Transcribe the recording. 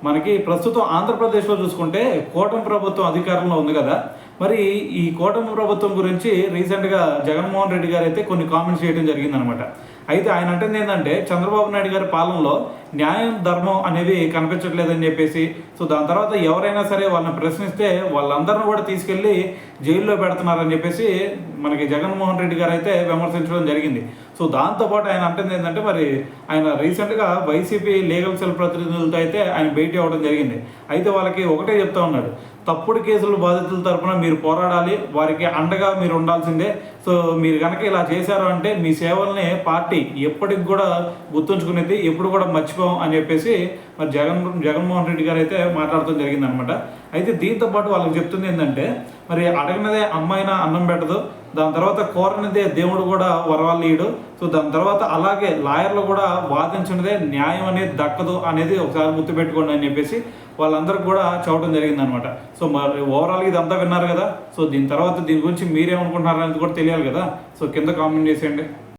మనకి ప్రస్తుతం ఆంధ్రప్రదేశ్లో చూసుకుంటే కూటమి ప్రభుత్వం అధికారంలో ఉంది కదా. మరి ఈ కూటమి ప్రభుత్వం గురించి రీసెంట్గా జగన్మోహన్ రెడ్డి గారు అయితే కొన్ని కామెంట్స్ చేయడం జరిగిందనమాట. అయితే ఆయన అంటుంది ఏంటంటే చంద్రబాబు నాయుడు గారి పాలనలో న్యాయం ధర్మం అనేవి కనిపించట్లేదని చెప్పేసి, సో దాని తర్వాత ఎవరైనా సరే వాళ్ళని ప్రశ్నిస్తే వాళ్ళందరిని కూడా తీసుకెళ్ళి జైల్లో పెడుతున్నారని చెప్పేసి మనకి జగన్మోహన్ రెడ్డి గారు అయితే విమర్శించడం జరిగింది. సో దాంతోపాటు ఆయన అంటుంది ఏంటంటే మరి ఆయన రీసెంట్గా వైసీపీ లీగల్ సెల్ ప్రతినిధులతో అయితే ఆయన భేటీ అవ్వడం జరిగింది. అయితే వాళ్ళకి ఒకటే చెప్తా ఉన్నాడు, తప్పుడు కేసులు బాధితుల తరపున మీరు పోరాడాలి, వారికి అండగా మీరు ఉండాల్సిందే. సో మీరు కనుక ఇలా చేశారు అంటే మీ సేవల్ని పార్టీ ఎప్పటికి కూడా గుర్తుంచుకునేది, ఎప్పుడు కూడా మర్చిపోం అని చెప్పేసి మరి జగన్మోహన్ రెడ్డి గారు అయితే మాట్లాడటం జరిగిందనమాట. అయితే దీంతో పాటు వాళ్ళకి చెప్తుంది ఏంటంటే మరి అడగనిదే అమ్మాయినా అన్నం పెట్టదు, దాని తర్వాత కోరనిదే దేవుడు కూడా వరవాళ్ళు ఇయ్యడు. సో దాని తర్వాత అలాగే లాయర్లు కూడా వాదించినదే న్యాయం అనేది దక్కదు అనేది ఒకసారి గుర్తుపెట్టుకోండి అని చెప్పేసి వాళ్ళందరికీ కూడా చెప్పడం జరిగిందనమాట. సో మరి ఓవరాల్గా ఇదంతా విన్నారు కదా. సో దీని తర్వాత దీని గురించి మీరేమనుకుంటున్నారు అనేది కూడా తెలియాలి కదా. సో కింద కామెంట్ చేసేయండి.